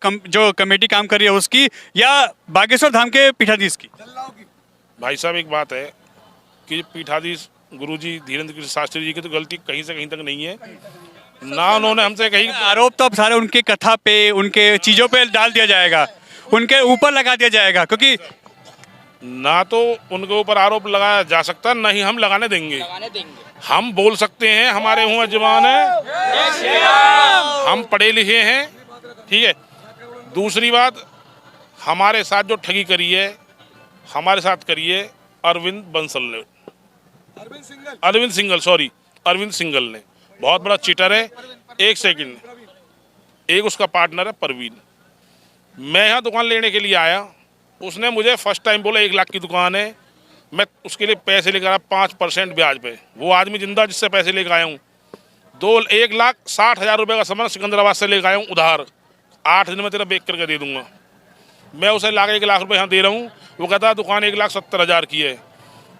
जो कमेटी काम कर रही है उसकी, या बागेश्वर धाम के पीठाधीश की? भाई साहब एक बात है कि पीठाधीश गुरुजी धीरेन्द्र कृष्ण शास्त्री जी की तो गलती कहीं से कहीं तक नहीं है ना। उन्होंने हमसे कहीं आरोप तो अब सारे उनके कथा पे, उनके चीजों पे डाल दिया जाएगा, उनके ऊपर लगा दिया जाएगा, क्योंकि ना तो उनके ऊपर आरोप लगाया जा सकता, ना ही हम लगाने देंगे। हम बोल सकते हैं, हमारे हुआ जवान है, हम पढ़े लिखे हैं, ठीक है। दूसरी बात, हमारे साथ जो ठगी करी है, हमारे साथ करी है अरविंद बंसल ने, अरविंद सिंगल ने, बहुत बड़ा चीटर है। एक सेकंड, एक उसका पार्टनर है परवीन। मैं यहाँ दुकान लेने के लिए आया, उसने मुझे फर्स्ट टाइम बोला 1 लाख की दुकान है, मैं उसके लिए पैसे लेकर आया 5% ब्याज पे। वो आदमी जिंदा जिससे पैसे लेकर आया हूँ, 1,60,000 रुपये का सामान सिकंदराबाद से लेकर आया हूँ उधार, 8 दिन में तेरा बेच करके दे दूंगा। मैं उसे लाके 1 लाख रुपये यहाँ दे रहा हूँ, वो कहता दुकान 1,70,000 की है।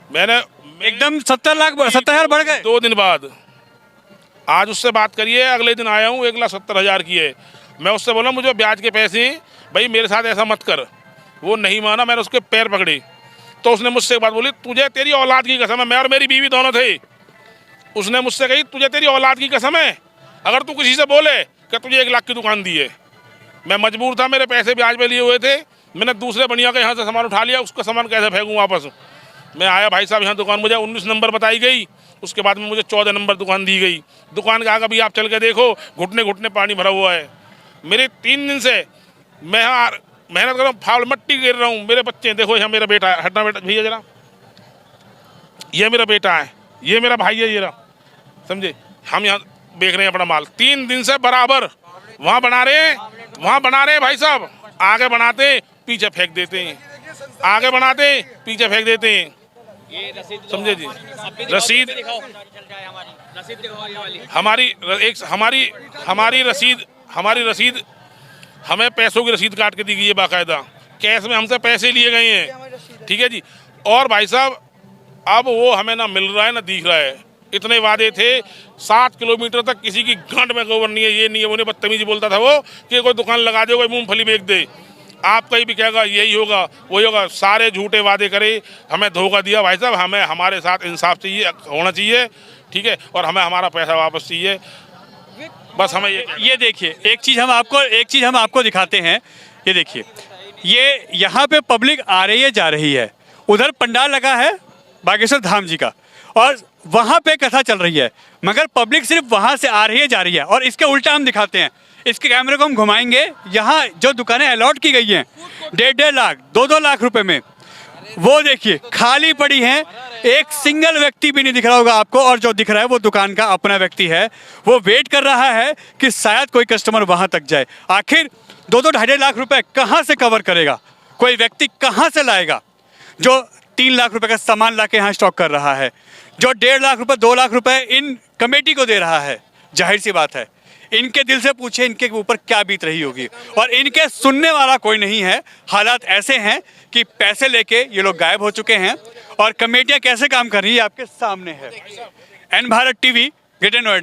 मैंने एकदम 70,000 बढ़ गए 2 दिन बाद। आज उससे बात करिए, अगले दिन आया हूँ 1,70,000 की है। मैं उससे बोला मुझे ब्याज के पैसे, भाई मेरे साथ ऐसा मत कर। वो नहीं माना, मैंने उसके पैर पकड़े तो उसने मुझसे एक बात बोली, तुझे तेरी औलाद की कसम है, मैं और मेरी बीवी दोनों थे। उसने मुझसे कही तुझे तेरी औलाद की कसम है, अगर तू किसी से बोले कि तुझे 1 लाख की दुकान दी है। मैं मजबूर था, मेरे पैसे ब्याज पे लिए हुए थे, मैंने दूसरे बढ़िया के यहाँ से सामान उठा लिया, उसका सामान कैसे फेंकूँ वापस। मैं आया भाई साहब यहाँ दुकान, मुझे 19 नंबर बताई गई, उसके बाद में मुझे 14 नंबर दुकान दी गई। दुकान के आगे भी आप चल के देखो, घुटने घुटने पानी भरा हुआ है। मेरे 3 दिन से मैं यहाँ मेहनत कर रहा हूँ, फावड़ मट्टी गिर रहा हूँ। मेरे बच्चे देखो, यहाँ मेरा बेटा है, हटना बेटा भैया जरा, ये मेरा बेटा है, ये मेरा भाई है, ये रहा, समझे। हम यहाँ बेच रहे हैं अपना माल 3 दिन से बराबर। वहाँ बना रहे हैं भाई साहब, आगे बनाते पीछे फेंक देते हैं, आगे बनाते पीछे फेंक देते हैं, समझे जी। रसीद हमारी रसीद हमें पैसों की रसीद काट के दी गई है बाकायदा, कैश में हमसे पैसे लिए गए हैं, ठीक है जी। और भाई साहब अब वो हमें ना मिल रहा है ना दिख रहा है। इतने वादे थे, 7 किलोमीटर तक किसी की गांठ में गोबर नहीं है, ये नहीं है, उन्हें बदतमीजी बोलता था वो कि कोई दुकान लगा दे, कोई मूंगफली बेच दे, आपका ही बिकेगा, यही होगा वही होगा। सारे झूठे वादे करे, हमें धोखा दिया भाई साहब। हमें हमारे साथ इंसाफ चाहिए, होना चाहिए, ठीक है, और हमें हमारा पैसा वापस चाहिए, बस हमें ये देखिए एक चीज हम आपको दिखाते हैं। ये देखिए, ये यहाँ पे पब्लिक आ रही है, जा रही है, उधर पंडाल लगा है बागेश्वर धाम जी का, और वहाँ पे कथा चल रही है, मगर पब्लिक सिर्फ वहाँ से आ रही है, जा रही है। और इसके उल्टा हम दिखाते हैं, इसके कैमरे को हम घुमाएंगे, यहाँ जो दुकानें अलॉट की गई हैं 1.5 लाख 2-2 लाख रुपए में, वो देखिए खाली पड़ी हैं, एक सिंगल व्यक्ति भी नहीं दिख रहा होगा आपको, और जो दिख रहा है वो दुकान का अपना व्यक्ति है। वो वेट कर रहा है कि शायद कोई कस्टमर वहां तक जाए। आखिर 2-2-2.5 लाख रुपए कहां से कवर करेगा कोई व्यक्ति, कहां से लाएगा जो 3 लाख रुपए का सामान ला के यहाँ स्टॉक कर रहा है, जो 1.5 लाख रुपए 2 लाख रुपए इन कमेटी को दे रहा है। जाहिर सी बात है, इनके दिल से पूछे इनके ऊपर क्या बीत रही होगी, और इनके सुनने वाला कोई नहीं है। हालात ऐसे हैं कि पैसे लेके ये लोग गायब हो चुके हैं, और कमेटियां कैसे काम कर रही है आपके सामने है। N Bharat TV, greater Noida.